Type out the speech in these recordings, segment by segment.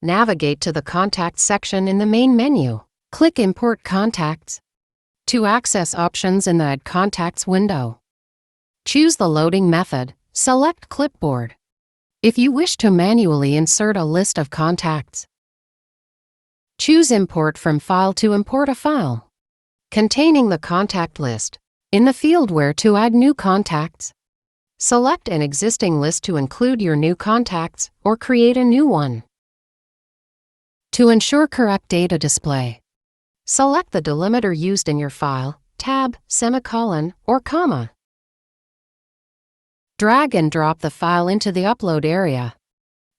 Navigate to the Contacts section in the main menu. Click Import Contacts. To access options in the Add Contacts window, choose the loading method. Select Clipboard. If you wish to manually insert a list of contacts, choose Import from File to import a file containing the contact list. In the field where to add new contacts, select an existing list to include your new contacts or create a new one. To ensure correct data display, select the delimiter used in your file, tab, semicolon, or comma. Drag and drop the file into the upload area,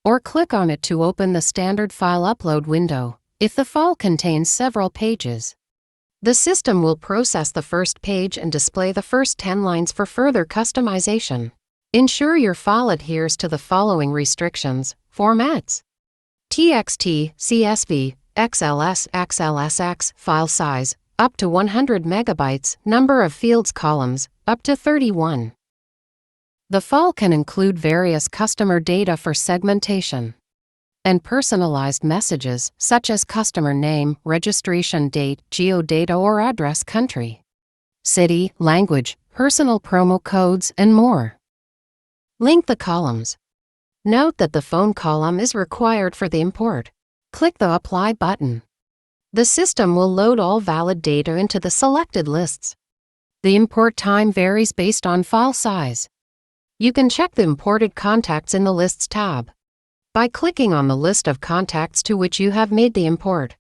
or click on it to open the standard file upload window. If the file contains several pages, the system will process the first page and display the first 10 lines for further customization. Ensure your file adheres to the following restrictions: formats: TXT, CSV, XLS, XLSX, file size, up to 100 megabytes, number of fields columns, up to 31. The file can include various customer data for segmentation and personalized messages such as customer name, registration date, geodata or address, country, city, language, personal promo codes, and more. Link the columns. Note that the phone column is required for the import. Click the Apply button. The system will load all valid data into the selected lists. The import time varies based on file size. You can check the imported contacts in the Lists tab by clicking on the list of contacts to which you have made the import.